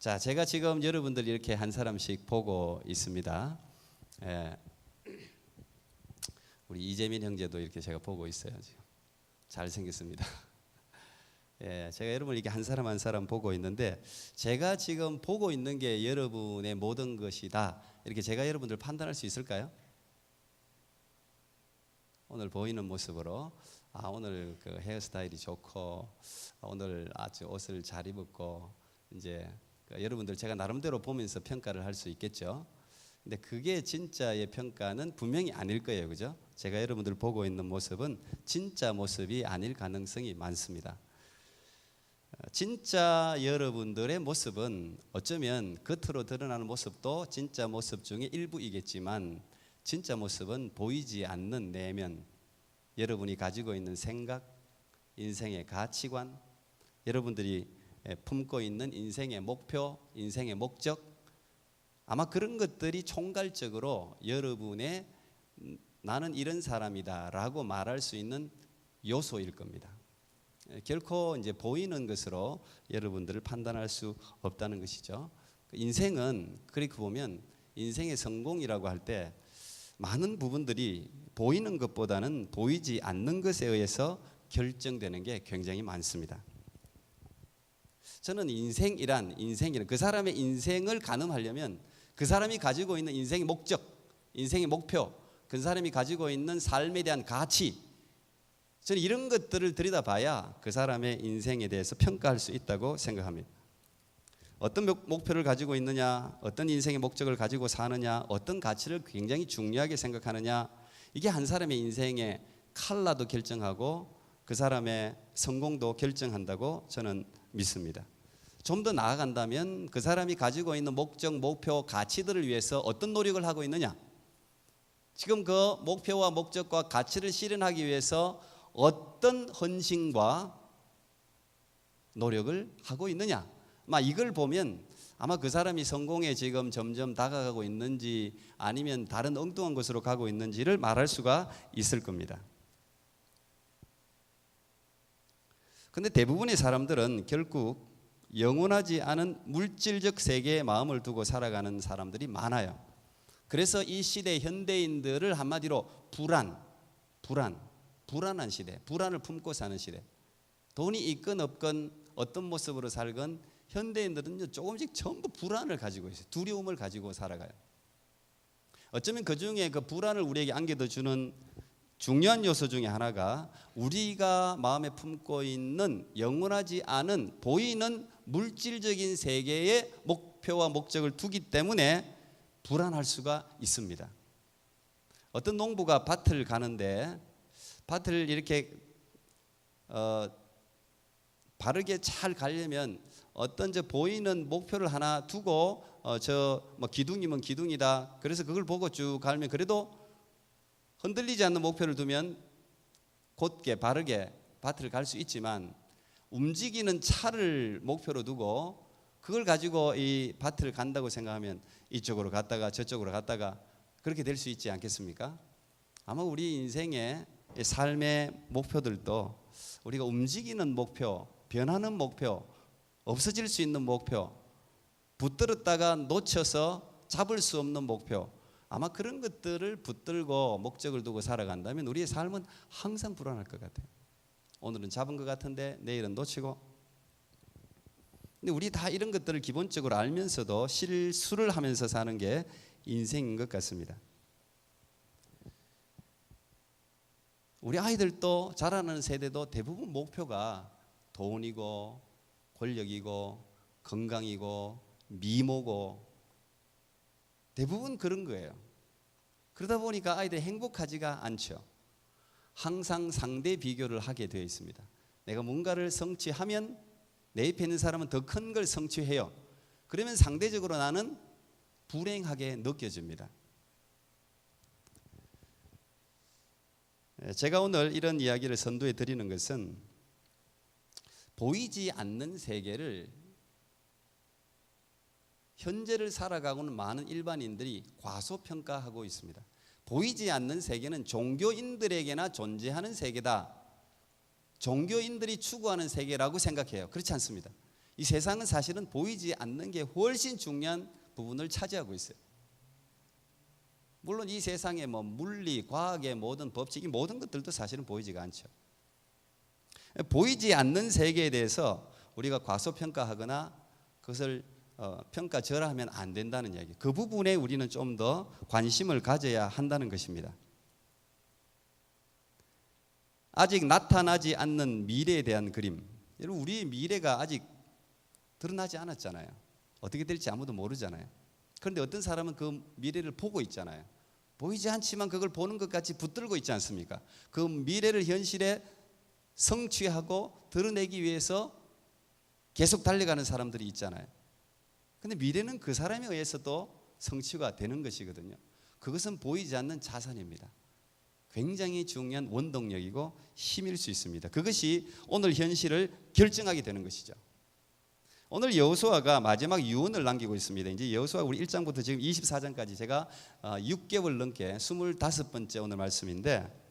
자, 제가 지금 여러분들 이렇게 한 사람씩 보고 있습니다. 우리 이재민 형제도 이렇게 제가 보고 있어요. 지금 잘생겼습니다. 제가 여러분 이렇게 한 사람 한 사람 보고 있는데, 제가 지금 보고 있는 게 여러분의 모든 것이다, 이렇게 제가 여러분들 판단할 수 있을까요? 오늘 보이는 모습으로 오늘 그 헤어스타일이 좋고, 오늘 아주 옷을 잘 입었고, 이제 여러분들 제가 나름대로 보면서 평가를 할 수 있겠죠. 근데 그게 진짜의 평가는 분명히 아닐 거예요, 그죠? 제가 여러분들 보고 있는 모습은 진짜 모습이 아닐 가능성이 많습니다. 진짜 여러분들의 모습은 어쩌면 겉으로 드러나는 모습도 진짜 모습 중에 일부이겠지만, 진짜 모습은 보이지 않는 내면, 여러분이 가지고 있는 생각, 인생의 가치관, 여러분들이 품고 있는 인생의 목표, 인생의 목적, 아마 그런 것들이 총괄적으로 여러분의 나는 이런 사람이다 라고 말할 수 있는 요소일 겁니다. 결코 이제 보이는 것으로 여러분들을 판단할 수 없다는 것이죠. 인생은 그렇게 보면 인생의 성공이라고 할 때 많은 부분들이 보이는 것보다는 보이지 않는 것에 의해서 결정되는 게 굉장히 많습니다. 저는 인생이란 그 사람의 인생을 가늠하려면 그 사람이 가지고 있는 인생의 목적, 인생의 목표, 그 사람이 가지고 있는 삶에 대한 가치, 저는 이런 것들을 들여다봐야 그 사람의 인생에 대해서 평가할 수 있다고 생각합니다. 어떤 목표를 가지고 있느냐, 어떤 인생의 목적을 가지고 사느냐, 어떤 가치를 굉장히 중요하게 생각하느냐, 이게 한 사람의 인생의 칼라도 결정하고 그 사람의 성공도 결정한다고 저는 믿습니다. 좀 더 나아간다면 그 사람이 가지고 있는 목적, 목표, 가치들을 위해서 어떤 노력을 하고 있느냐, 지금 그 목표와 목적과 가치를 실현하기 위해서 어떤 헌신과 노력을 하고 있느냐, 이걸 보면 아마 그 사람이 성공에 지금 점점 다가가고 있는지 아니면 다른 엉뚱한 곳으로 가고 있는지를 말할 수가 있을 겁니다. 그런데 대부분의 사람들은 결국 영원하지 않은 물질적 세계에 마음을 두고 살아가는 사람들이 많아요. 그래서 이 시대 현대인들을 한마디로 불안한 시대, 불안을 품고 사는 시대, 돈이 있건 없건 어떤 모습으로 살건 현대인들은 조금씩 전부 불안을 가지고 있어요. 두려움을 가지고 살아가요. 어쩌면 그 중에 그 불안을 우리에게 안겨다 주는 중요한 요소 중에 하나가 우리가 마음에 품고 있는 영원하지 않은 보이는 물질적인 세계의 목표와 목적을 두기 때문에 불안할 수가 있습니다. 어떤 농부가 밭을 가는데 밭을 이렇게 바르게 잘 가려면 어떤 보이는 목표를 하나 두고 기둥이면 기둥이다, 그래서 그걸 보고 쭉 가면 그래도 흔들리지 않는 목표를 두면 곧게 바르게 밭을 갈 수 있지만, 움직이는 차를 목표로 두고 그걸 가지고 이 밭을 간다고 생각하면 이쪽으로 갔다가 저쪽으로 갔다가 그렇게 될 수 있지 않겠습니까? 아마 우리 인생의 삶의 목표들도 우리가 움직이는 목표, 변하는 목표, 없어질 수 있는 목표, 붙들었다가 놓쳐서 잡을 수 없는 목표, 아마 그런 것들을 붙들고 목적을 두고 살아간다면 우리의 삶은 항상 불안할 것 같아요. 오늘은 잡은 것 같은데 내일은 놓치고. 근데 우리 다 이런 것들을 기본적으로 알면서도 실수를 하면서 사는 게 인생인 것 같습니다. 우리 아이들도 자라는 세대도 대부분 목표가 돈이고 권력이고 건강이고 미모고 대부분 그런 거예요. 그러다 보니까 아이들이 행복하지가 않죠. 항상 상대 비교를 하게 되어 있습니다. 내가 뭔가를 성취하면 내 옆에 있는 사람은 더 큰 걸 성취해요. 그러면 상대적으로 나는 불행하게 느껴집니다. 제가 오늘 이런 이야기를 선도해 드리는 것은 보이지 않는 세계를 현재를 살아가고는 많은 일반인들이 과소평가하고 있습니다. 보이지 않는 세계는 종교인들에게나 존재하는 세계다, 종교인들이 추구하는 세계라고 생각해요. 그렇지 않습니다. 이 세상은 사실은 보이지 않는 게 훨씬 중요한 부분을 차지하고 있어요. 물론 이 세상의 뭐 물리, 과학의 모든 법칙, 이 모든 것들도 사실은 보이지가 않죠. 보이지 않는 세계에 대해서 우리가 과소평가하거나 그것을 평가절하하면 안 된다는 이야기. 그 부분에 우리는 좀 더 관심을 가져야 한다는 것입니다. 아직 나타나지 않는 미래에 대한 그림. 여러분, 우리의 미래가 아직 드러나지 않았잖아요. 어떻게 될지 아무도 모르잖아요. 그런데 어떤 사람은 그 미래를 보고 있잖아요. 보이지 않지만 그걸 보는 것 같이 붙들고 있지 않습니까? 그 미래를 현실에 성취하고 드러내기 위해서 계속 달려가는 사람들이 있잖아요. 근데 미래는 그 사람에 의해서도 성취가 되는 것이거든요. 그것은 보이지 않는 자산입니다. 굉장히 중요한 원동력이고 힘일 수 있습니다. 그것이 오늘 현실을 결정하게 되는 것이죠. 오늘 여호수아가 마지막 유언을 남기고 있습니다. 이제 여호수아 우리 1장부터 지금 24장까지 제가 6개월 넘게 25번째 오늘 말씀인데,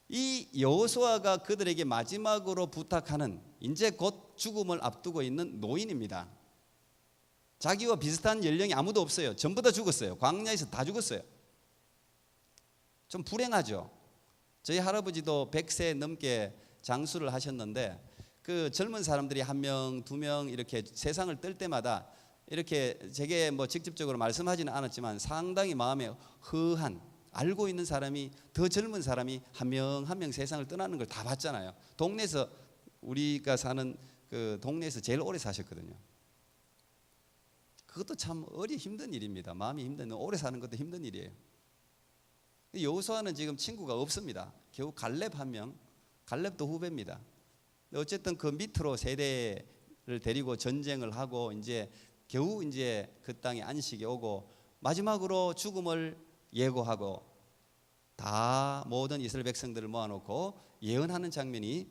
이 여호수아가 그들에게 마지막으로 부탁하는, 이제 곧 죽음을 앞두고 있는 노인입니다. 자기와 비슷한 연령이 아무도 없어요. 전부 다 죽었어요. 광야에서 다 죽었어요. 좀 불행하죠. 저희 할아버지도 100세 넘게 장수를 하셨는데, 그 젊은 사람들이 한 명, 두 명 이렇게 세상을 뜰 때마다 이렇게 제게 뭐 직접적으로 말씀하지는 않았지만 상당히 마음에 허한, 알고 있는 사람이, 더 젊은 사람이 한 명 한 명 세상을 떠나는 걸 다 봤잖아요. 동네에서, 우리가 사는 그 동네에서 제일 오래 사셨거든요. 그것도 참 힘든 일입니다. 마음이 힘든, 오래 사는 것도 힘든 일이에요. 여호수아는 지금 친구가 없습니다. 겨우 갈렙 한 명, 갈렙도 후배입니다. 어쨌든 그 밑으로 세대를 데리고 전쟁을 하고 이제 겨우 이제 그 땅에 안식이 오고 마지막으로 죽음을 예고하고 다 모든 이스라엘 백성들을 모아놓고 예언하는 장면이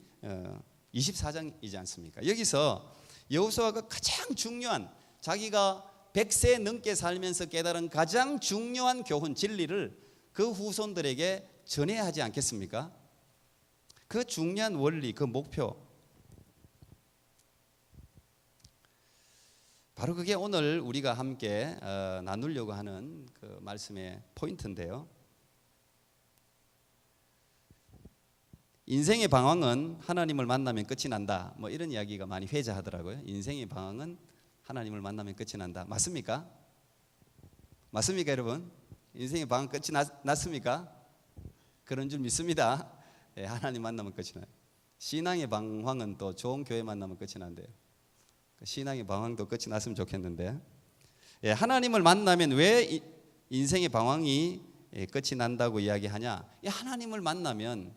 24장이지 않습니까? 여기서 여호수아가 가장 중요한, 자기가 100세 넘게 살면서 깨달은 가장 중요한 교훈, 진리를 그 후손들에게 전해야 하지 않겠습니까? 그 중요한 원리, 그 목표, 바로 그게 오늘 우리가 함께 나누려고 하는 그 말씀의 포인트인데요. 인생의 방황은 하나님을 만나면 끝이 난다, 뭐 이런 이야기가 많이 회자하더라고요. 인생의 방황은 하나님을 만나면 끝이 난다. 맞습니까? 맞습니까, 여러분? 인생의 방황 끝이 났습니까? 그런 줄 믿습니다. 예, 하나님 만나면 끝이 나요. 신앙의 방황은 또 좋은 교회 만나면 끝이 난대요. 신앙의 방황도 끝이 났으면 좋겠는데, 예, 하나님을 만나면 왜 인생의 방황이 끝이 난다고 이야기하냐? 하나님을 만나면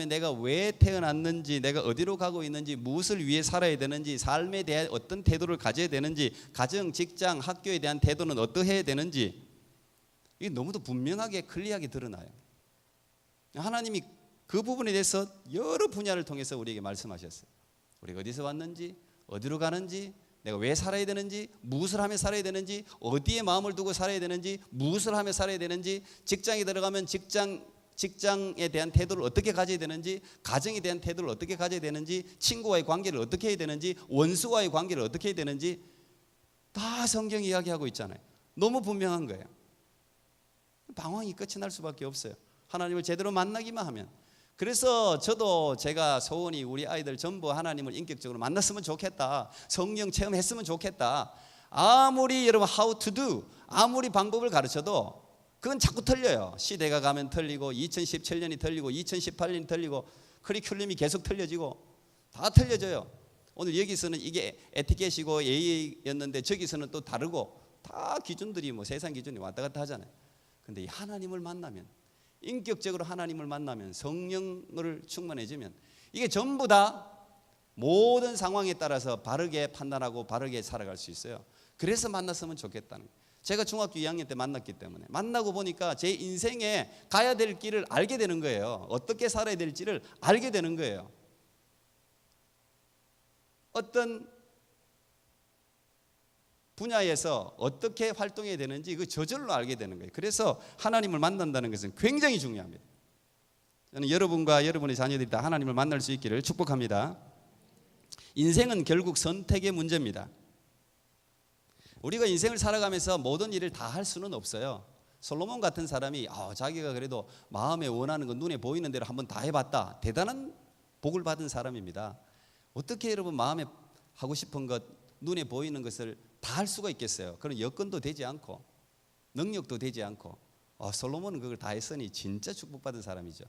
내가 왜 태어났는지, 내가 어디로 가고 있는지, 무엇을 위해 살아야 되는지, 삶에 대한 어떤 태도를 가져야 되는지, 가정, 직장, 학교에 대한 태도는 어떠해야 되는지, 이게 너무도 분명하게 클리어하게 드러나요. 하나님이 그 부분에 대해서 여러 분야를 통해서 우리에게 말씀하셨어요. 우리가 어디서 왔는지, 어디로 가는지, 내가 왜 살아야 되는지, 무엇을 하며 살아야 되는지, 어디에 마음을 두고 살아야 되는지, 무엇을 하며 살아야 되는지, 직장에 들어가면 직장에 대한 태도를 어떻게 가져야 되는지, 가정에 대한 태도를 어떻게 가져야 되는지, 친구와의 관계를 어떻게 해야 되는지, 원수와의 관계를 어떻게 해야 되는지 다 성경이 이야기하고 있잖아요. 너무 분명한 거예요. 방황이 끝이 날 수밖에 없어요. 하나님을 제대로 만나기만 하면. 그래서 저도 제가 소원이 우리 아이들 전부 하나님을 인격적으로 만났으면 좋겠다, 성령 체험했으면 좋겠다. 아무리 여러분 how to do, 아무리 방법을 가르쳐도 그건 자꾸 틀려요. 시대가 가면 틀리고, 2017년이 틀리고, 2018년이 틀리고, 커리큘럼이 계속 틀려지고, 다 틀려져요. 오늘 여기서는 이게 에티켓이고 예의였는데 저기서는 또 다르고, 다 기준들이 뭐 세상 기준이 왔다 갔다 하잖아요. 근데 이 하나님을 만나면, 인격적으로 하나님을 만나면, 성령을 충만해지면 이게 전부 다 모든 상황에 따라서 바르게 판단하고 바르게 살아갈 수 있어요. 그래서 만났으면 좋겠다는 거예요. 제가 중학교 2학년 때 만났기 때문에, 만나고 보니까 제 인생에 가야 될 길을 알게 되는 거예요. 어떻게 살아야 될지를 알게 되는 거예요. 어떤 분야에서 어떻게 활동해야 되는지 그 저절로 알게 되는 거예요. 그래서 하나님을 만난다는 것은 굉장히 중요합니다. 저는 여러분과 여러분의 자녀들이 다 하나님을 만날 수 있기를 축복합니다. 인생은 결국 선택의 문제입니다. 우리가 인생을 살아가면서 모든 일을 다 할 수는 없어요. 솔로몬 같은 사람이 자기가 그래도 마음에 원하는 거 눈에 보이는 대로 한번 다 해봤다. 대단한 복을 받은 사람입니다. 어떻게 여러분 마음에 하고 싶은 것, 눈에 보이는 것을 다 할 수가 있겠어요? 그런 여건도 되지 않고 능력도 되지 않고 솔로몬은 그걸 다 했으니 진짜 축복받은 사람이죠.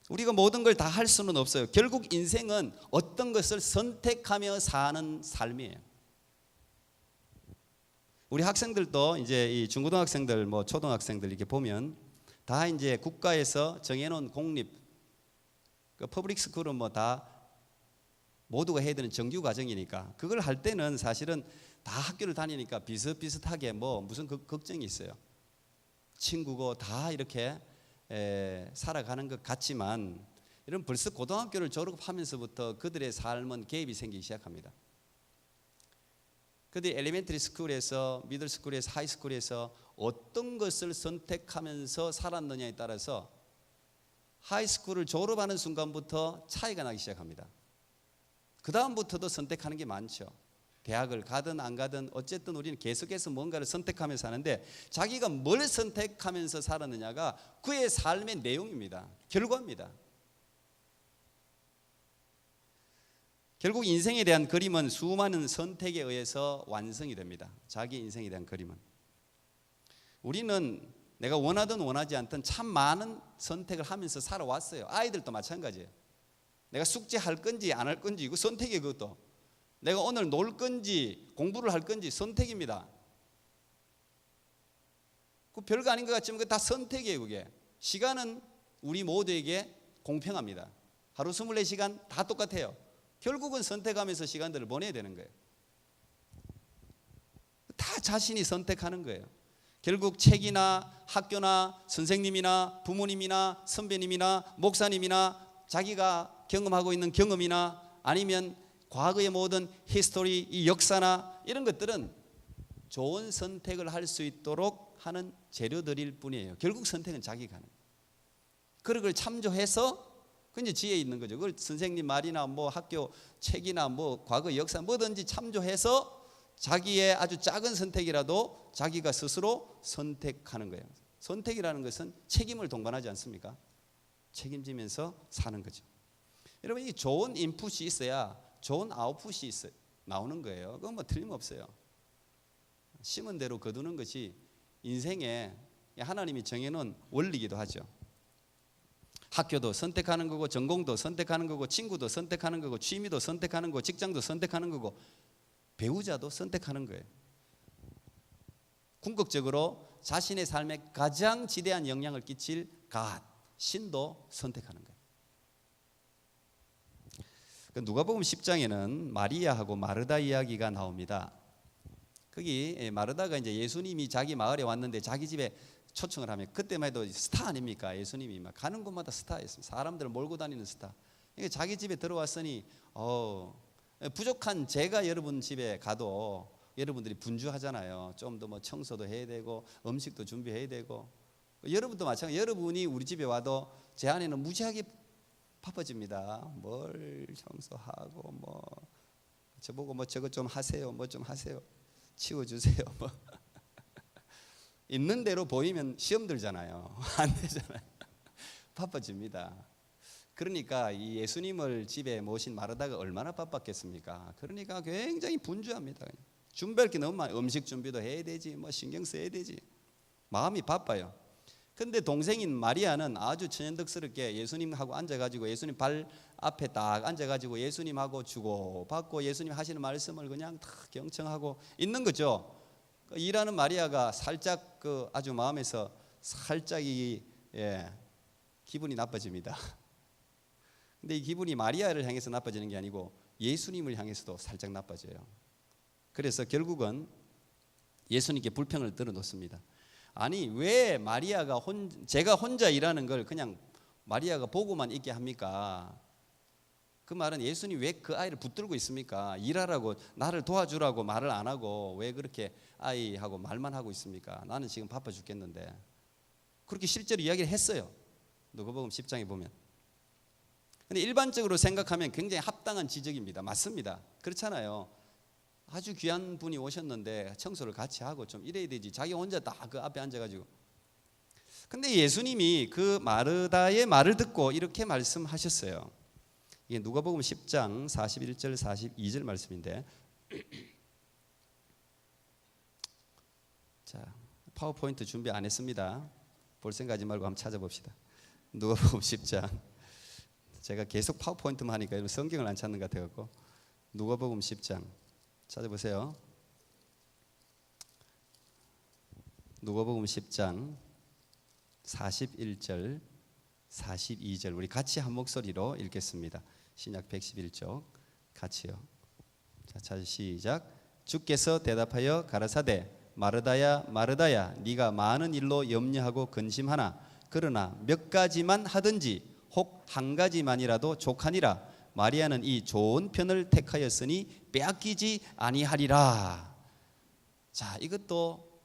우리가 모든 걸 다 할 수는 없어요. 결국 인생은 어떤 것을 선택하며 사는 삶이에요. 우리 학생들도 이제 이 중고등학생들, 뭐 초등학생들 이렇게 보면 다 이제 국가에서 정해놓은 공립, 그 퍼블릭 스쿨은 뭐 다 모두가 해야 되는 정규 과정이니까 그걸 할 때는 사실은 다 학교를 다니니까 비슷비슷하게 뭐 무슨 걱정이 있어요. 친구고 다 이렇게 살아가는 것 같지만 이런 벌써 고등학교를 졸업하면서부터 그들의 삶은 개입이 생기기 시작합니다. 그들이 엘리멘터리 스쿨에서 미들 스쿨에서 하이 스쿨에서 어떤 것을 선택하면서 살았느냐에 따라서 하이 스쿨을 졸업하는 순간부터 차이가 나기 시작합니다. 그 다음부터도 선택하는 게 많죠. 대학을 가든 안 가든 어쨌든 우리는 계속해서 뭔가를 선택하면서 사는데 자기가 뭘 선택하면서 살았느냐가 그의 삶의 내용입니다. 결과입니다. 결국 인생에 대한 그림은 수많은 선택에 의해서 완성이 됩니다. 자기 인생에 대한 그림은. 우리는 내가 원하든 원하지 않든 참 많은 선택을 하면서 살아왔어요. 아이들도 마찬가지예요. 내가 숙제할 건지 안 할 건지 이거 선택이에요. 그것도. 내가 오늘 놀 건지 공부를 할 건지 선택입니다. 그 별거 아닌 것 같지만 그게 다 선택이에요. 그게. 시간은 우리 모두에게 공평합니다. 하루 24시간 다 똑같아요. 결국은 선택하면서 시간들을 보내야 되는 거예요. 다 자신이 선택하는 거예요. 결국 책이나 학교나 선생님이나 부모님이나 선배님이나 목사님이나 자기가 경험하고 있는 경험이나 아니면 과거의 모든 히스토리, 이 역사나 이런 것들은 좋은 선택을 할 수 있도록 하는 재료들일 뿐이에요. 결국 선택은 자기가 하는 거예요. 그걸 참조해서 그 이제 지혜 있는 거죠. 그걸 선생님 말이나 뭐 학교 책이나 뭐 과거 역사 뭐든지 참조해서 자기의 아주 작은 선택이라도 자기가 스스로 선택하는 거예요. 선택이라는 것은 책임을 동반하지 않습니까? 책임지면서 사는 거죠. 여러분 이 좋은 인풋이 있어야 좋은 아웃풋이 나오는 거예요. 그건 뭐 틀림없어요. 심은 대로 거두는 것이 인생에 하나님이 정해놓은 원리이기도 하죠. 학교도 선택하는 거고 전공도 선택하는 거고 친구도 선택하는 거고 취미도 선택하는 거고 직장도 선택하는 거고 배우자도 선택하는 거예요. 궁극적으로 자신의 삶에 가장 지대한 영향을 끼칠 갓, 신도 선택하는 거예요. 누가복음 10장에는 마리아하고 마르다 이야기가 나옵니다. 거기 마르다가 이제 예수님이 자기 마을에 왔는데 자기 집에 초청을 하면 그때만 해도 스타 아닙니까? 예수님이 막 가는 곳마다 스타였습니다. 사람들을 몰고 다니는 스타. 그러니까 자기 집에 들어왔으니 부족한 제가 여러분 집에 가도 여러분들이 분주하잖아요. 좀 더 뭐 청소도 해야 되고 음식도 준비해야 되고 여러분도 마찬가지. 여러분이 우리 집에 와도 제 아내는 무지하게 바빠집니다. 뭘 청소하고 뭐 저보고 뭐 저것 좀 하세요. 뭐 좀 하세요. 치워주세요. 뭐 있는 대로 보이면 시험 들잖아요. 안 되잖아요. 바빠집니다. 그러니까 이 예수님을 집에 모신 마르다가 얼마나 바빴겠습니까? 그러니까 굉장히 분주합니다. 준비할 게 너무 많아요. 음식 준비도 해야 되지, 뭐 신경 써야 되지. 마음이 바빠요. 근데 동생인 마리아는 아주 천연덕스럽게 예수님하고 앉아가지고 예수님 발 앞에 딱 앉아가지고 예수님하고 주고받고 예수님 하시는 말씀을 그냥 다 경청하고 있는 거죠. 일하는 마리아가 살짝 아주 마음에서 살짝 기분이 나빠집니다. 근데 이 기분이 마리아를 향해서 나빠지는 게 아니고 예수님을 향해서도 살짝 나빠져요. 그래서 결국은 예수님께 불평을 들어놓습니다. 아니 왜 마리아가 제가 혼자 일하는 걸 그냥 마리아가 보고만 있게 합니까? 그 말은 예수님 왜 그 아이를 붙들고 있습니까? 일하라고 나를 도와주라고 말을 안 하고 왜 그렇게 아이하고 말만 하고 있습니까? 나는 지금 바빠 죽겠는데. 그렇게 실제로 이야기를 했어요. 누가복음 10장에 보면. 근데 일반적으로 생각하면 굉장히 합당한 지적입니다. 맞습니다. 그렇잖아요. 아주 귀한 분이 오셨는데 청소를 같이 하고 좀 이래야 되지. 자기 혼자 다 그 앞에 앉아가지고. 근데 예수님이 그 마르다의 말을 듣고 이렇게 말씀하셨어요. 이게 누가복음 10장 41절 42절 말씀인데, 자, 파워포인트 준비 안 했습니다. 볼 생각하지 말고 한번 찾아봅시다. 누가복음 10장. 제가 계속 파워포인트만 하니까 성경을 안 찾는 것 같아서 누가복음 10장 찾아보세요. 누가복음 10장 41절 42절 우리 같이 한 목소리로 읽겠습니다. 신약 111쪽 같이요. 자, 시작. 주께서 대답하여 가라사대 마르다야 마르다야 네가 많은 일로 염려하고 근심하나 그러나 몇 가지만 하든지 혹 한 가지만이라도 족하니라. 마리아는 이 좋은 편을 택하였으니 빼앗기지 아니하리라. 자, 이것도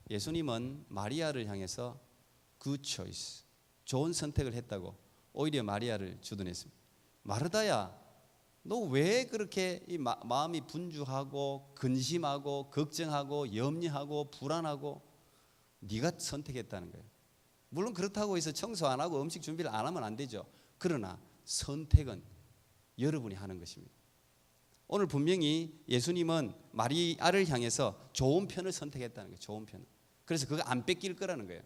예수님은 마리아를 향해서 good choice, 좋은 선택을 했다고 오히려 마리아를 주둔했습니다. 마르다야, 너 왜 그렇게 이 마음이 분주하고 근심하고 걱정하고 염려하고 불안하고? 네가 선택했다는 거예요. 물론 그렇다고 해서 청소 안 하고 음식 준비를 안 하면 안 되죠. 그러나 선택은 여러분이 하는 것입니다. 오늘 분명히 예수님은 마리아를 향해서 좋은 편을 선택했다는 거예요. 좋은 편을. 그래서 그거 안 뺏길 거라는 거예요.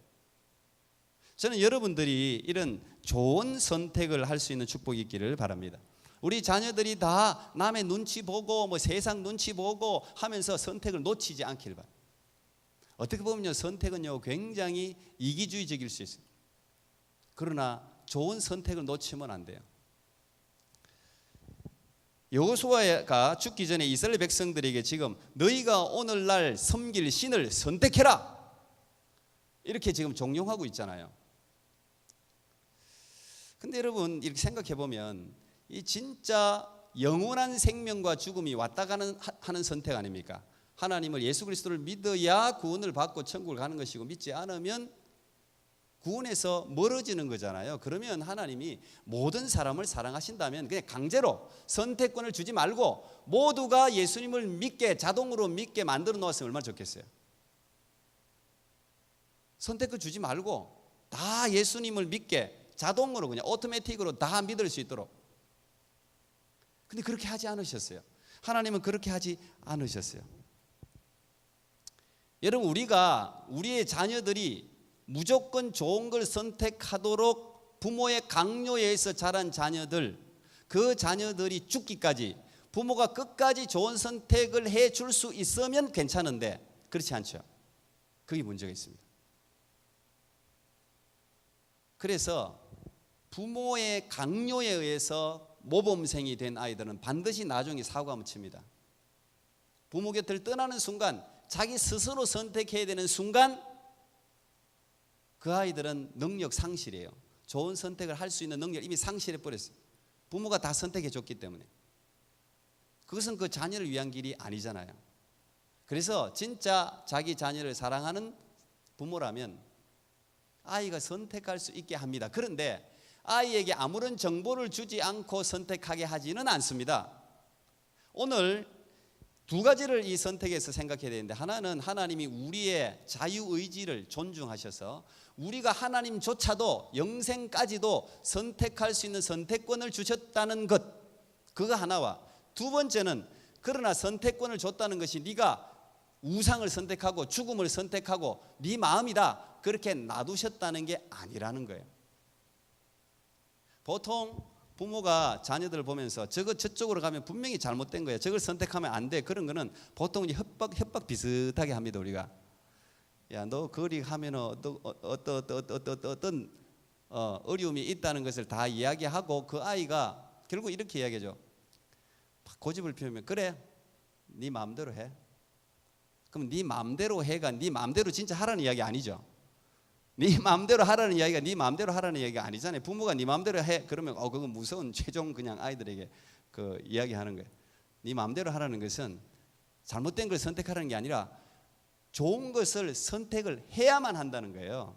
저는 여러분들이 이런 좋은 선택을 할 수 있는 축복이 있기를 바랍니다. 우리 자녀들이 다 남의 눈치 보고 뭐 세상 눈치 보고 하면서 선택을 놓치지 않기를 바랍니다. 어떻게 보면요, 선택은요 굉장히 이기주의적일 수 있어요. 그러나 좋은 선택을 놓치면 안 돼요. 여호수아가 죽기 전에 이스라엘 백성들에게 지금 너희가 오늘날 섬길 신을 선택해라 이렇게 지금 종용하고 있잖아요. 근데 여러분 이렇게 생각해 보면 이 진짜 영원한 생명과 죽음이 왔다 가는 하는 선택 아닙니까? 하나님을 예수 그리스도를 믿어야 구원을 받고 천국을 가는 것이고 믿지 않으면 구원에서 멀어지는 거잖아요. 그러면 하나님이 모든 사람을 사랑하신다면 그냥 강제로 선택권을 주지 말고 모두가 예수님을 믿게 자동으로 믿게 만들어 놓았으면 얼마나 좋겠어요. 선택권 주지 말고 다 예수님을 믿게 자동으로 그냥 오토매틱으로 다 믿을 수 있도록. 근데 그렇게 하지 않으셨어요. 하나님은 그렇게 하지 않으셨어요. 여러분 우리가 우리의 자녀들이 무조건 좋은 걸 선택하도록 부모의 강요에 의해서 자란 자녀들, 그 자녀들이 죽기까지 부모가 끝까지 좋은 선택을 해줄 수 있으면 괜찮은데 그렇지 않죠. 그게 문제가 있습니다. 그래서 부모의 강요에 의해서 모범생이 된 아이들은 반드시 나중에 사고가 칩니다. 부모 곁을 떠나는 순간 자기 스스로 선택해야 되는 순간 그 아이들은 능력 상실이에요. 좋은 선택을 할 수 있는 능력을 이미 상실해 버렸어요. 부모가 다 선택해 줬기 때문에. 그것은 그 자녀를 위한 길이 아니잖아요. 그래서 진짜 자기 자녀를 사랑하는 부모라면 아이가 선택할 수 있게 합니다. 그런데 아이에게 아무런 정보를 주지 않고 선택하게 하지는 않습니다. 오늘 두 가지를 이 선택에서 생각해야 되는데, 하나는 하나님이 우리의 자유의지를 존중하셔서 우리가 하나님조차도 영생까지도 선택할 수 있는 선택권을 주셨다는 것, 그거 하나와, 두 번째는 그러나 선택권을 줬다는 것이 네가 우상을 선택하고 죽음을 선택하고 네 마음이다 그렇게 놔두셨다는 게 아니라는 거예요. 보통 부모가 자녀들을 보면서 저쪽으로 가면 분명히 잘못된 거예요. 저걸 선택하면 안 돼. 그런 거는 보통 협박 비슷하게 합니다. 우리가. 야, 너 그리 하면 어떤 어려움이 있다는 것을 다 이야기하고 그 아이가 결국 이렇게 이야기하죠. 고집을 피우면 그래, 네 마음대로 해. 그럼 네 마음대로 해가 네 마음대로 진짜 하라는 이야기 아니죠. 네 마음대로 하라는 이야기가 네 마음대로 하라는 이야기가 아니잖아요. 부모가 네 마음대로 해 그러면 그건 무서운 최종 그냥 아이들에게 그 이야기하는 거예요. 네 마음대로 하라는 것은 잘못된 걸 선택하라는 게 아니라 좋은 것을 선택을 해야만 한다는 거예요.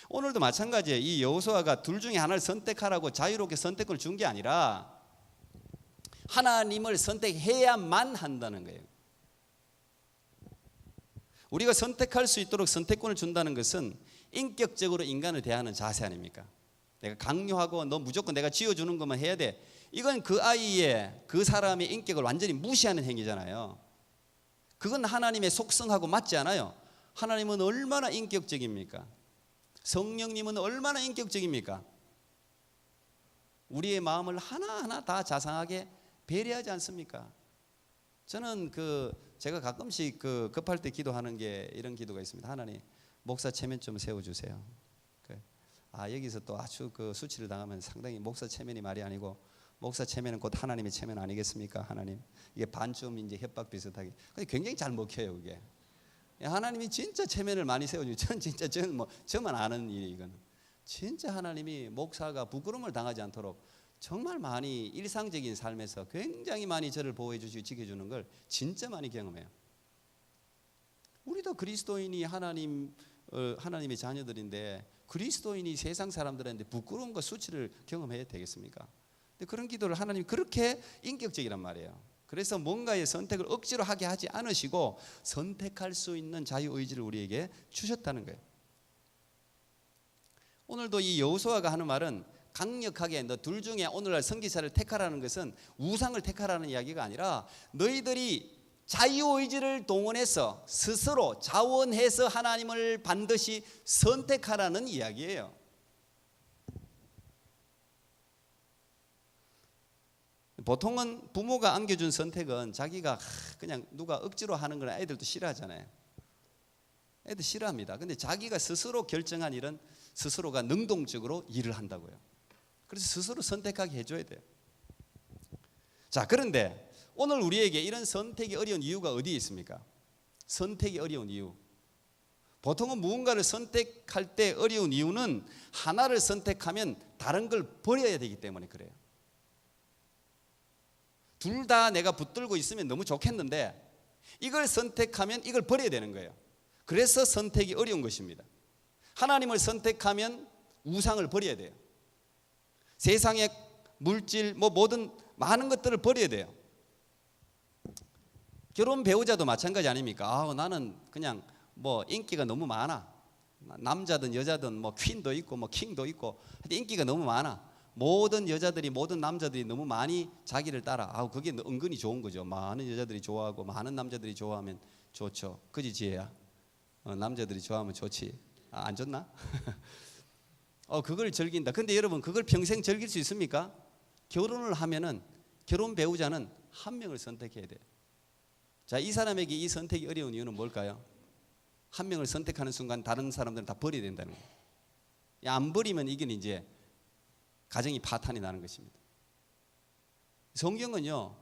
오늘도 마찬가지예요. 이 여호수아가 둘 중에 하나를 선택하라고 자유롭게 선택을 준 게 아니라 하나님을 선택해야만 한다는 거예요. 우리가 선택할 수 있도록 선택권을 준다는 것은 인격적으로 인간을 대하는 자세 아닙니까? 내가 강요하고 너 무조건 내가 지어주는 것만 해야 돼. 이건 그 아이의, 그 사람의 인격을 완전히 무시하는 행위잖아요. 그건 하나님의 속성하고 맞지 않아요. 하나님은 얼마나 인격적입니까? 성령님은 얼마나 인격적입니까? 우리의 마음을 하나하나 다 자상하게 배려하지 않습니까? 저는 제가 가끔씩 급할 때 기도하는 게 이런 기도가 있습니다. 하나님, 목사 체면 좀 세워주세요. 여기서 또 아주 수치를 당하면 상당히 목사 체면이 말이 아니고, 목사 체면은 곧 하나님의 체면 아니겠습니까? 하나님, 이게 반쯤 이제 협박 비슷하게. 근데 굉장히 잘 먹혀요, 그게. 하나님이 진짜 체면을 많이 세워주죠. 저는 저만 아는 일이 이거는. 진짜 하나님이 목사가 부끄러움을 당하지 않도록 정말 많이 일상적인 삶에서 굉장히 많이 저를 보호해 주시고 지켜주는 걸 진짜 많이 경험해요. 우리도 그리스도인이 하나님의 자녀들인데 그리스도인이 세상 사람들한테 부끄러움과 수치를 경험해야 되겠습니까? 근데 그런 기도를 하나님이 그렇게 인격적이란 말이에요. 그래서 뭔가의 선택을 억지로 하게 하지 않으시고 선택할 수 있는 자유의지를 우리에게 주셨다는 거예요. 오늘도 이 여호수아가 하는 말은 강력하게 너 둘 중에 오늘날 선기사를 택하라는 것은 우상을 택하라는 이야기가 아니라 너희들이 자유의지를 동원해서 스스로 자원해서 하나님을 반드시 선택하라는 이야기예요. 보통은 부모가 안겨준 선택은 자기가 그냥 누가 억지로 하는 걸 애들도 싫어하잖아요. 애들 싫어합니다. 근데 자기가 스스로 결정한 일은 스스로가 능동적으로 일을 한다고요. 그래서 스스로 선택하게 해줘야 돼요. 자, 그런데 오늘 우리에게 이런 선택이 어려운 이유가 어디에 있습니까? 선택이 어려운 이유. 보통은 무언가를 선택할 때 어려운 이유는 하나를 선택하면 다른 걸 버려야 되기 때문에 그래요. 둘 다 내가 붙들고 있으면 너무 좋겠는데 이걸 선택하면 이걸 버려야 되는 거예요. 그래서 선택이 어려운 것입니다. 하나님을 선택하면 우상을 버려야 돼요. 세상의 물질 모든 많은 것들을 버려야 돼요. 결혼 배우자도 마찬가지 아닙니까? 나는 그냥 인기가 너무 많아. 남자든 여자든 퀸도 있고 킹도 있고 인기가 너무 많아. 모든 여자들이 모든 남자들이 너무 많이 자기를 따라. 그게 은근히 좋은 거죠. 많은 여자들이 좋아하고 많은 남자들이 좋아하면 좋죠. 그지 지혜야? 남자들이 좋아하면 좋지. 안 좋나? 그걸 즐긴다. 근데 여러분 그걸 평생 즐길 수 있습니까? 결혼을 하면은 결혼 배우자는 한 명을 선택해야 돼요. 자, 이 사람에게 이 선택이 어려운 이유는 뭘까요? 한 명을 선택하는 순간 다른 사람들은 다 버려야 된다는 거예요. 안 버리면 이게 이제 가정이 파탄이 나는 것입니다. 성경은요,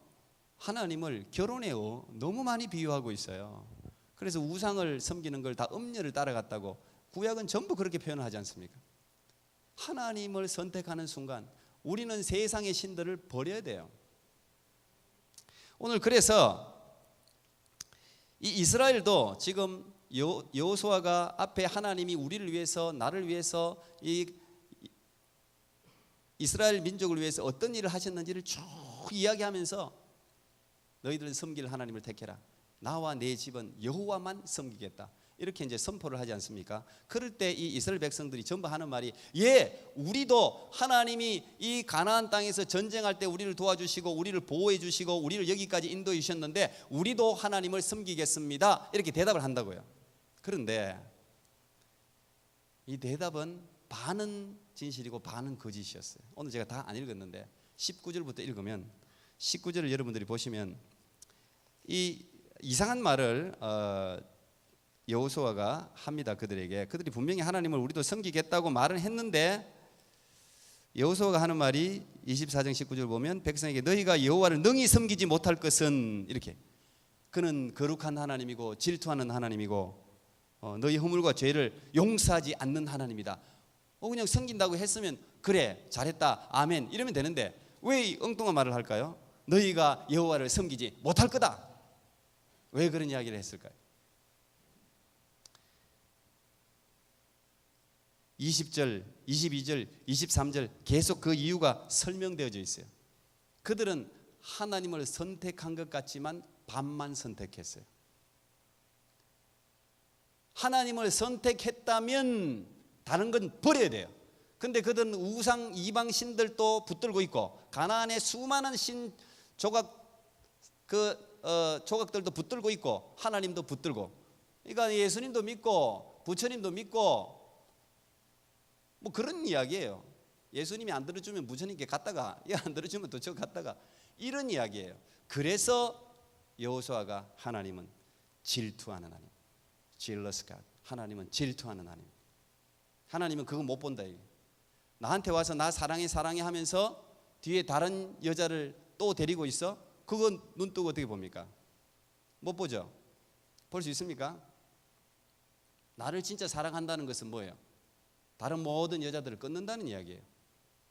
하나님을 결혼에 너무 많이 비유하고 있어요. 그래서 우상을 섬기는 걸 다 음녀를 따라갔다고 구약은 전부 그렇게 표현하지 않습니까? 하나님을 선택하는 순간 우리는 세상의 신들을 버려야 돼요. 오늘 그래서 이 이스라엘도 지금 여호수아가 앞에 하나님이 우리를 위해서 나를 위해서 이 이스라엘 민족을 위해서 어떤 일을 하셨는지를 쭉 이야기하면서 너희들은 섬길 하나님을 택해라. 나와 내 집은 여호와만 섬기겠다. 이렇게 이제 선포를 하지 않습니까? 그럴 때 이 이스라엘 백성들이 전부 하는 말이 우리도 하나님이 이 가나안 땅에서 전쟁할 때 우리를 도와주시고 우리를 보호해 주시고 우리를 여기까지 인도해 주셨는데 우리도 하나님을 섬기겠습니다. 이렇게 대답을 한다고요. 그런데 이 대답은 반은 진실이고 반은 거짓이었어요. 오늘 제가 다 안 읽었는데 19절부터 읽으면 19절을 여러분들이 보시면 이 이상한 말을 여호수아가 합니다. 그들이 분명히 하나님을 우리도 섬기겠다고 말을 했는데 여호수아가 하는 말이 24장 19절 보면 백성에게 너희가 여호와를 능히 섬기지 못할 것은 이렇게 그는 거룩한 하나님이고 질투하는 하나님이고 너희 허물과 죄를 용서하지 않는 하나님이다. 그냥 섬긴다고 했으면 그래 잘했다 아멘 이러면 되는데 왜 이 엉뚱한 말을 할까요? 너희가 여호와를 섬기지 못할 거다. 왜 그런 이야기를 했을까요? 20절, 22절, 23절 계속 그 이유가 설명되어져 있어요. 그들은 하나님을 선택한 것 같지만 반만 선택했어요. 하나님을 선택했다면 다른 건 버려야 돼요. 근데 그들은 우상 이방 신들도 붙들고 있고 가나안의 수많은 신 조각들도 붙들고 있고 하나님도 붙들고, 그러니까 예수님도 믿고 부처님도 믿고 뭐 그런 이야기예요. 예수님이 안 들어주면 부처님께 갔다가, 안 들어주면 또 저 갔다가, 이런 이야기예요. 그래서 여호수아가 하나님은 질투하는 하나님, jealous God. 하나님은 질투하는 하나님. 하나님은 그거 못 본다. 나한테 와서 나 사랑해 사랑해 하면서 뒤에 다른 여자를 또 데리고 있어? 그건 눈 뜨고 어떻게 봅니까? 못 보죠? 볼 수 있습니까? 나를 진짜 사랑한다는 것은 뭐예요? 다른 모든 여자들을 끊는다는 이야기예요.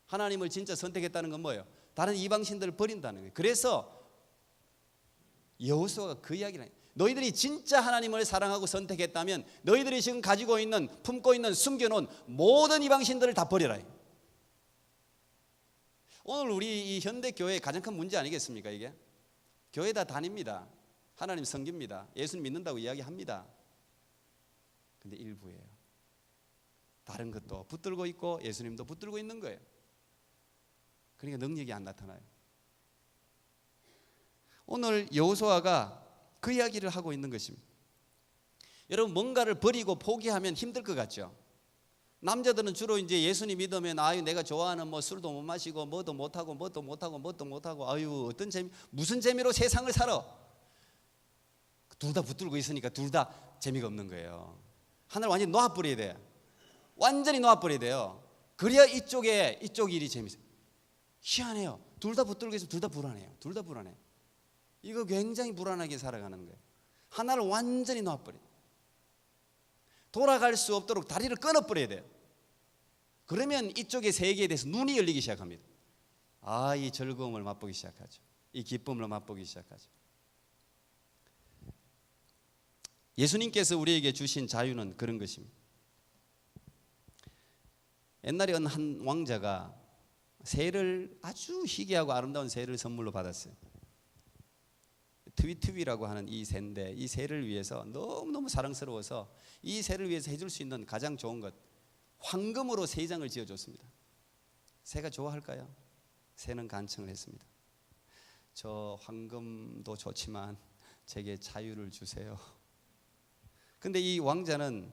하나님을 진짜 선택했다는 건 뭐예요? 다른 이방신들을 버린다는 거예요. 그래서 여호수아가 그 이야기를 해요. 너희들이 진짜 하나님을 사랑하고 선택했다면 너희들이 지금 가지고 있는, 품고 있는, 숨겨놓은 모든 이방신들을 다 버려라. 오늘 우리 이 현대 교회의 가장 큰 문제 아니겠습니까? 이게 교회 다 다닙니다. 하나님 섬깁니다. 예수님 믿는다고 이야기합니다. 근데 일부예요. 다른 것도 붙들고 있고 예수님도 붙들고 있는 거예요. 그러니까 능력이 안 나타나요. 오늘 여호수아가 그 이야기를 하고 있는 것입니다. 여러분, 뭔가를 버리고 포기하면 힘들 것 같죠? 남자들은 주로 이제 예수님 믿으면 아유 내가 좋아하는 뭐 술도 못 마시고 뭐도 못 하고 아유 어떤 재미, 무슨 재미로 세상을 살아? 둘 다 붙들고 있으니까 둘 다 재미가 없는 거예요. 하나를 완전히 놓아버려야 돼. 완전히 놓아버려야 돼요. 그래야 이쪽 일이 재밌어요. 희한해요. 둘 다 붙들고 있으면 둘 다 불안해요. 둘 다 불안해. 이거 굉장히 불안하게 살아가는 거예요. 하나를 완전히 놓아버려요. 돌아갈 수 없도록 다리를 끊어버려야 돼요. 그러면 이쪽의 세계에 대해서 눈이 열리기 시작합니다. 아, 이 즐거움을 맛보기 시작하죠. 이 기쁨을 맛보기 시작하죠. 예수님께서 우리에게 주신 자유는 그런 것입니다. 옛날에 한 왕자가 새를, 아주 희귀하고 아름다운 새를 선물로 받았어요. 트위트위라고 하는 이 새인데, 이 새를 위해서 너무너무 사랑스러워서 이 새를 위해서 해줄 수 있는 가장 좋은 것, 황금으로 새장을 지어줬습니다. 새가 좋아할까요? 새는 간청을 했습니다. 저 황금도 좋지만 제게 자유를 주세요. 근데 이 왕자는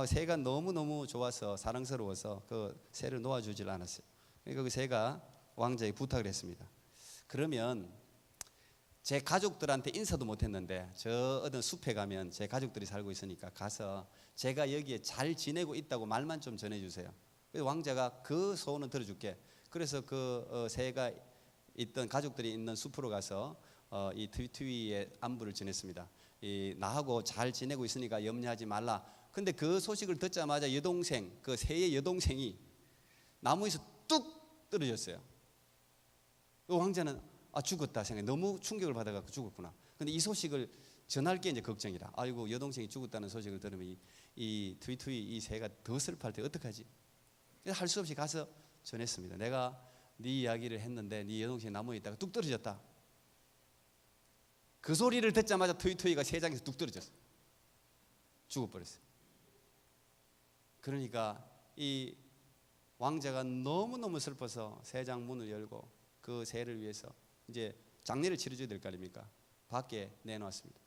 새가 너무너무 좋아서 사랑스러워서 그 새를 놓아주질 않았어요. 그러니까 그 새가 왕자에게 부탁을 했습니다. 그러면 제 가족들한테 인사도 못했는데 저 어떤 숲에 가면 제 가족들이 살고 있으니까 가서 제가 여기에 잘 지내고 있다고 말만 좀 전해주세요. 그래서 왕자가 그 소원은 들어줄게. 그래서 그 새가 있던, 가족들이 있는 숲으로 가서 이 트위트위의 안부를 전했습니다. 나하고 잘 지내고 있으니까 염려하지 말라. 근데 그 소식을 듣자마자 여동생, 그 새의 여동생이 나무에서 뚝 떨어졌어요. 그 왕자는 죽었다 생각해. 너무 충격을 받아갖고 죽었구나. 근데 이 소식을 전할 게 이제 걱정이라. 아이고, 여동생이 죽었다는 소식을 들으면 이 트위트위 이 새가 더 슬퍼할 때 어떡하지? 할 수 없이 가서 전했습니다. 내가 네 이야기를 했는데 네 여동생이 나무에 있다가 뚝 떨어졌다. 그 소리를 듣자마자 트위트위가 새장에서 뚝 떨어졌어요. 죽어버렸어요. 그러니까 이 왕자가 너무너무 슬퍼서 새장 문을 열고 그 새를 위해서 이제 장례를 치러줘야 될 거 아닙니까? 밖에 내놓았습니다.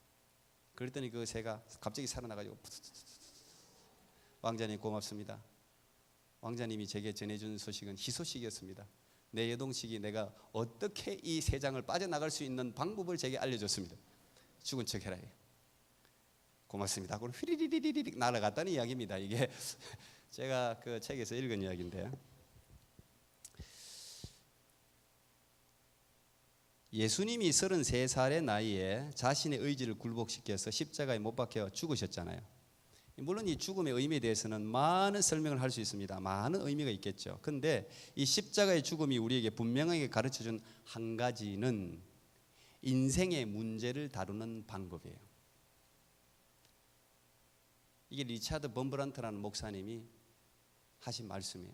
그랬더니 그 새가 갑자기 살아나가지고 왕자님 고맙습니다. 왕자님이 제게 전해준 소식은 희소식이었습니다. 내 여동식이 내가 어떻게 이 새장을 빠져나갈 수 있는 방법을 제게 알려줬습니다. 죽은 척 해라. 고맙습니다. 그럼 휘리리리리리 날아갔다는 이야기입니다. 이게 제가 그 책에서 읽은 이야기인데요. 예수님이 33살의 나이에 자신의 의지를 굴복시켜서 십자가에 못 박혀 죽으셨잖아요. 물론 이 죽음의 의미에 대해서는 많은 설명을 할 수 있습니다. 많은 의미가 있겠죠. 그런데 이 십자가의 죽음이 우리에게 분명하게 가르쳐준 한 가지는 인생의 문제를 다루는 방법이에요. 이게 리차드 범브란트라는 목사님이 하신 말씀이에요.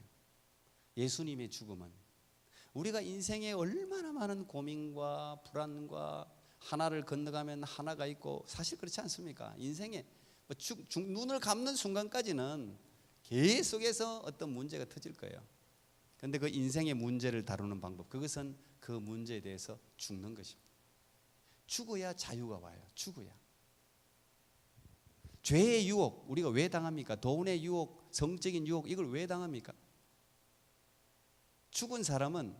예수님의 죽음은 우리가 인생에 얼마나 많은 고민과 불안과 하나를 건너가면 하나가 있고, 사실 그렇지 않습니까? 인생에 눈을 감는 순간까지는 계속해서 어떤 문제가 터질 거예요. 그런데 그 인생의 문제를 다루는 방법, 그것은 그 문제에 대해서 죽는 것입니다. 죽어야 자유가 와요. 죽어야. 죄의 유혹, 우리가 왜 당합니까? 돈의 유혹, 성적인 유혹, 이걸 왜 당합니까? 죽은 사람은,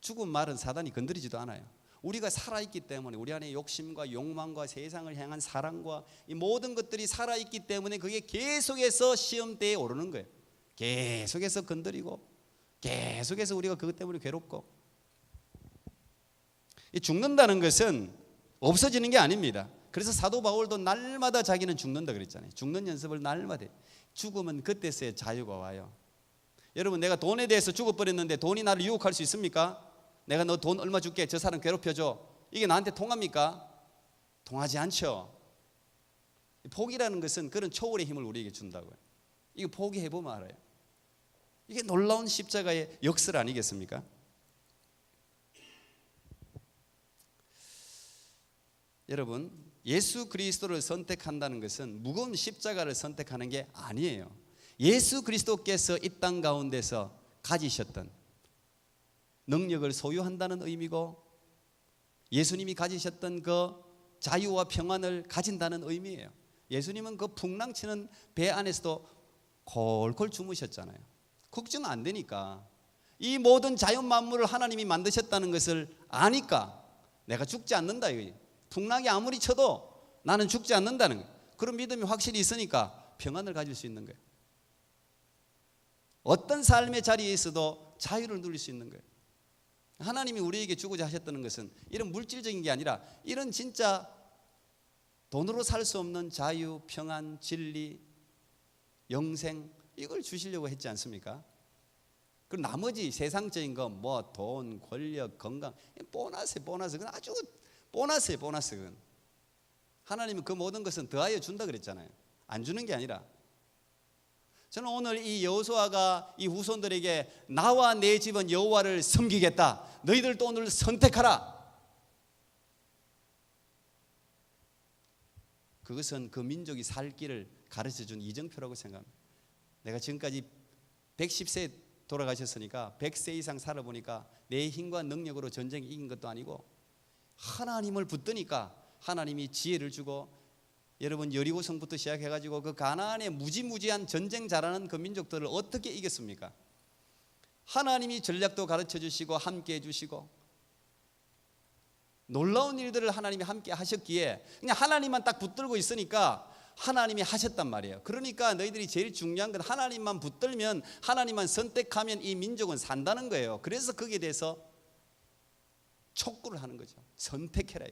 죽은 말은 사단이 건드리지도 않아요. 우리가 살아있기 때문에, 우리 안에 욕심과 욕망과 세상을 향한 사랑과 이 모든 것들이 살아있기 때문에 그게 계속해서 시험대에 오르는 거예요. 계속해서 건드리고, 계속해서 우리가 그것 때문에 괴롭고. 죽는다는 것은 없어지는 게 아닙니다. 그래서 사도 바울도 날마다 자기는 죽는다 그랬잖아요. 죽는 연습을 날마다. 죽으면 그때서야 자유가 와요. 여러분, 내가 돈에 대해서 죽어버렸는데 돈이 나를 유혹할 수 있습니까? 내가 너 돈 얼마 줄게, 저 사람 괴롭혀줘, 이게 나한테 통합니까? 통하지 않죠. 포기라는 것은 그런 초월의 힘을 우리에게 준다고요. 이거 포기해보면 알아요. 이게 놀라운 십자가의 역설 아니겠습니까? 여러분, 예수 그리스도를 선택한다는 것은 무거운 십자가를 선택하는 게 아니에요. 예수 그리스도께서 이 땅 가운데서 가지셨던 능력을 소유한다는 의미고, 예수님이 가지셨던 그 자유와 평안을 가진다는 의미예요. 예수님은 그 풍랑치는 배 안에서도 콜콜 주무셨잖아요. 걱정 안 되니까. 이 모든 자연 만물을 하나님이 만드셨다는 것을 아니까 내가 죽지 않는다 이거예요. 풍랑이 아무리 쳐도 나는 죽지 않는다는 거예요. 그런 믿음이 확실히 있으니까 평안을 가질 수 있는 거예요. 어떤 삶의 자리에 있어도 자유를 누릴 수 있는 거예요. 하나님이 우리에게 주고자 하셨다는 것은 이런 물질적인 게 아니라 이런 진짜 돈으로 살 수 없는 자유, 평안, 진리, 영생, 이걸 주시려고 했지 않습니까? 그리고 나머지 세상적인 거 뭐 돈, 권력, 건강, 보너스 그건 아주 보너스예요. 보너스. 그건 하나님은 그 모든 것은 더하여 준다 그랬잖아요. 안 주는 게 아니라. 저는 오늘 이 여호수아가 이 후손들에게 나와 내 집은 여호와를 섬기겠다, 너희들도 오늘 선택하라, 그것은 그 민족이 살 길을 가르쳐준 이정표라고 생각합니다. 내가 지금까지 110세 돌아가셨으니까 100세 이상 살아보니까 내 힘과 능력으로 전쟁에 이긴 것도 아니고 하나님을 붙드니까 하나님이 지혜를 주고, 여러분 여리고성부터 시작해가지고 그 가나안의 무지무지한 전쟁 잘하는 그 민족들을 어떻게 이겼습니까? 하나님이 전략도 가르쳐 주시고 함께 해주시고 놀라운 일들을 하나님이 함께 하셨기에 그냥 하나님만 딱 붙들고 있으니까 하나님이 하셨단 말이에요. 그러니까 너희들이 제일 중요한 건 하나님만 붙들면, 하나님만 선택하면 이 민족은 산다는 거예요. 그래서 거기에 대해서 촉구를 하는 거죠. 선택해라.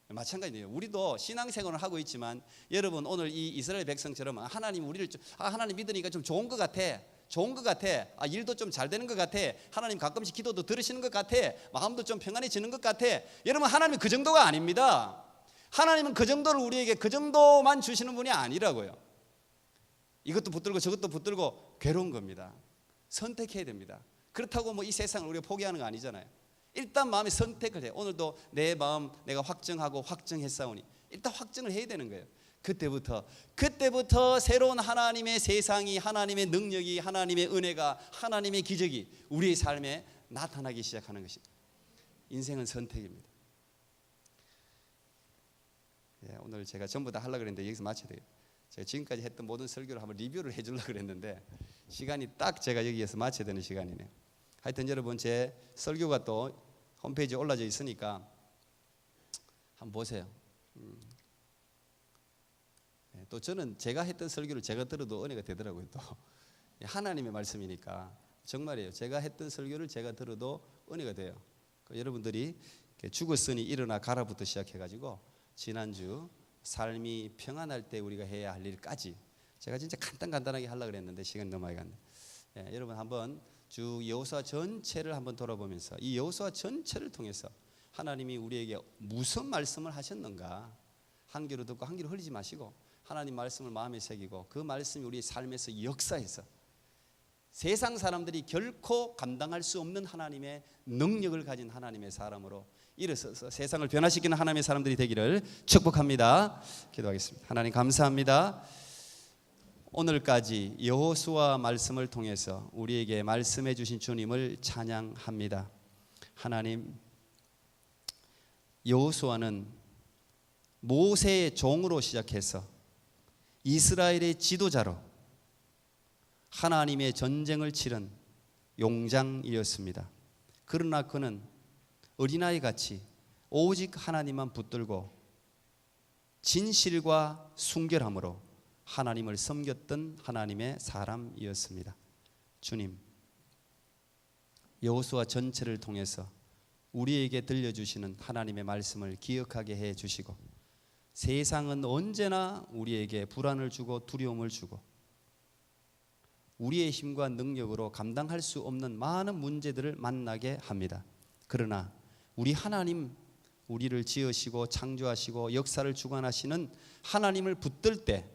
마찬가지예요. 우리도 신앙생활을 하고 있지만 여러분 오늘 이 이스라엘 백성처럼 하나님 우리를 하나님 믿으니까 좀 좋은 것 같아, 일도 좀 잘 되는 것 같아, 하나님 가끔씩 기도도 들으시는 것 같아, 마음도 좀 평안해지는 것 같아. 여러분 하나님은 그 정도가 아닙니다. 하나님은 그 정도를 우리에게 그 정도만 주시는 분이 아니라고요. 이것도 붙들고 저것도 붙들고 괴로운 겁니다. 선택해야 됩니다. 그렇다고 뭐 이 세상을 우리가 포기하는 거 아니잖아요. 일단 마음에 선택을 해요. 오늘도 내 마음 내가 확정하고 확정했사오니, 일단 확정을 해야 되는 거예요. 그때부터 새로운 하나님의 세상이, 하나님의 능력이, 하나님의 은혜가, 하나님의 기적이 우리의 삶에 나타나기 시작하는 것입니다. 인생은 선택입니다. 오늘 제가 전부 다 하려고 그랬는데 여기서 마쳐야 돼요. 제가 지금까지 했던 모든 설교를 한번 리뷰를 해주려고 그랬는데 시간이 딱 제가 여기에서 마쳐야 되는 시간이네요. 하여튼 여러분 제 설교가 또 홈페이지에 올라져 있으니까 한번 보세요. 또 저는 제가 했던 설교를 제가 들어도 은혜가 되더라고요. 또 하나님의 말씀이니까 정말이에요. 제가 했던 설교를 제가 들어도 은혜가 돼요. 여러분들이 죽었으니 일어나 가라부터 시작해가지고 지난주 삶이 평안할 때 우리가 해야 할 일까지 제가 진짜 간단하게 하려고 그랬는데 시간이 너무 많이 갔네. 여러분 한번 쭉 여호수아 전체를 한번 돌아보면서 이 여호수아 전체를 통해서 하나님이 우리에게 무슨 말씀을 하셨는가, 한 귀로 듣고 한 귀로 흘리지 마시고 하나님 말씀을 마음에 새기고 그 말씀이 우리의 삶에서 역사해서 세상 사람들이 결코 감당할 수 없는 하나님의 능력을 가진 하나님의 사람으로 일어서서 세상을 변화시키는 하나님의 사람들이 되기를 축복합니다. 기도하겠습니다. 하나님 감사합니다. 오늘까지 여호수아 말씀을 통해서 우리에게 말씀해 주신 주님을 찬양합니다. 하나님, 여호수아는 모세의 종으로 시작해서 이스라엘의 지도자로 하나님의 전쟁을 치른 용장이었습니다. 그러나 그는 어린아이 같이 오직 하나님만 붙들고 진실과 순결함으로 하나님을 섬겼던 하나님의 사람이었습니다. 주님, 여호수아 전체를 통해서 우리에게 들려주시는 하나님의 말씀을 기억하게 해 주시고, 세상은 언제나 우리에게 불안을 주고 두려움을 주고 우리의 힘과 능력으로 감당할 수 없는 많은 문제들을 만나게 합니다. 그러나 우리 하나님, 우리를 지으시고 창조하시고 역사를 주관하시는 하나님을 붙들 때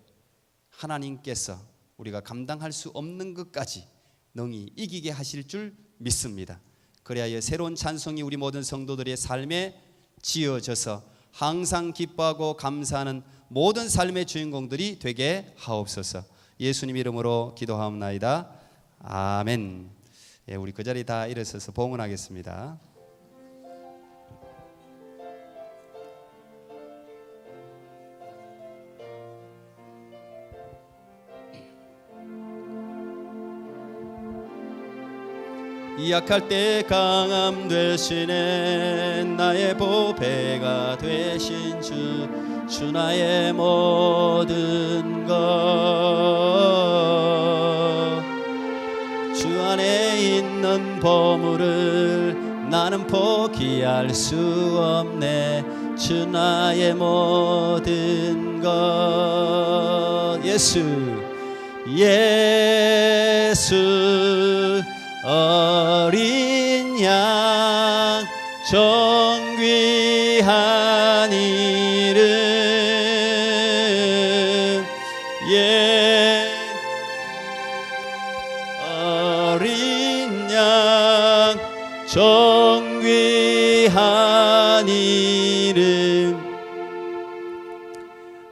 하나님께서 우리가 감당할 수 없는 것까지 능히 이기게 하실 줄 믿습니다. 그래야 새로운 찬송이 우리 모든 성도들의 삶에 지어져서 항상 기뻐하고 감사하는 모든 삶의 주인공들이 되게 하옵소서. 예수님 이름으로 기도하옵나이다. 아멘. 우리 그 자리 다 일어서서 봉헌하겠습니다. 약할 때 강함 되시네 나의 보배가 되신 주 나의 모든 것, 주 안에 있는 보물을 나는 포기할 수 없네. 주 나의 모든 것. 예수 어린 양 정귀한 이름, 어린 양 정귀한 이름.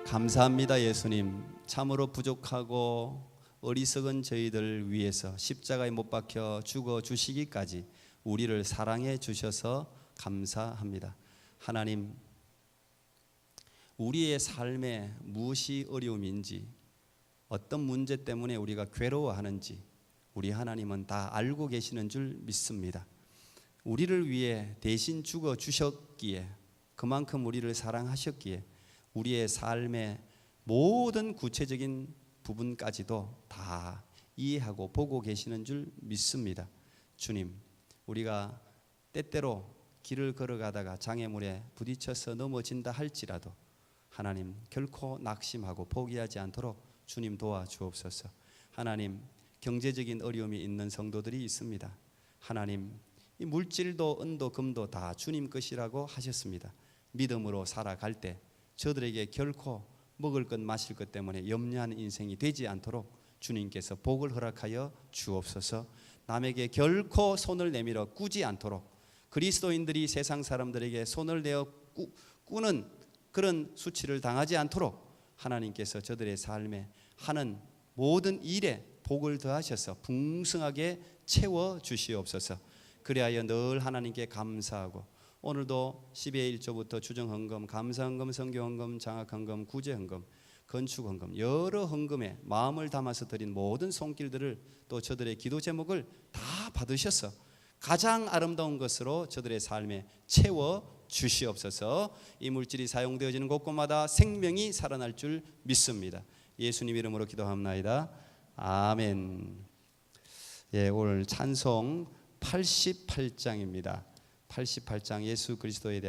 감사합니다. 예수님, 참으로 부족하고 어리석은 저희들 위해서 십자가에 못 박혀 죽어 주시기까지 우리를 사랑해 주셔서 감사합니다. 하나님, 우리의 삶에 무엇이 어려움인지, 어떤 문제 때문에 우리가 괴로워하는지 우리 하나님은 다 알고 계시는 줄 믿습니다. 우리를 위해 대신 죽어 주셨기에, 그만큼 우리를 사랑하셨기에 우리의 삶의 모든 구체적인 부분까지도 다 이해하고 보고 계시는 줄 믿습니다. 주님, 우리가 때때로 길을 걸어가다가 장애물에 부딪혀서 넘어진다 할지라도 하나님 결코 낙심하고 포기하지 않도록 주님 도와주옵소서. 하나님, 경제적인 어려움이 있는 성도들이 있습니다. 하나님, 이 물질도 은도 금도 다 주님 것이라고 하셨습니다. 믿음으로 살아갈 때 저들에게 결코 먹을 것 마실 것 때문에 염려하는 인생이 되지 않도록 주님께서 복을 허락하여 주옵소서. 남에게 결코 손을 내밀어 꾸지 않도록, 그리스도인들이 세상 사람들에게 손을 내어 꾸는 그런 수치를 당하지 않도록 하나님께서 저들의 삶에 하는 모든 일에 복을 더하셔서 풍성하게 채워 주시옵소서. 그리하여 늘 하나님께 감사하고, 오늘도 10의 1조부터 주정헌금, 감사헌금, 선교헌금, 장학헌금, 구제헌금, 건축헌금, 여러 헌금에 마음을 담아서 드린 모든 손길들을 또 저들의 기도 제목을 다 받으셔서 가장 아름다운 것으로 저들의 삶에 채워 주시옵소서. 이 물질이 사용되어지는 곳곳마다 생명이 살아날 줄 믿습니다. 예수님 이름으로 기도합나이다. 아멘. 오늘 찬송 88장입니다. 88장 예수 그리스도에 대한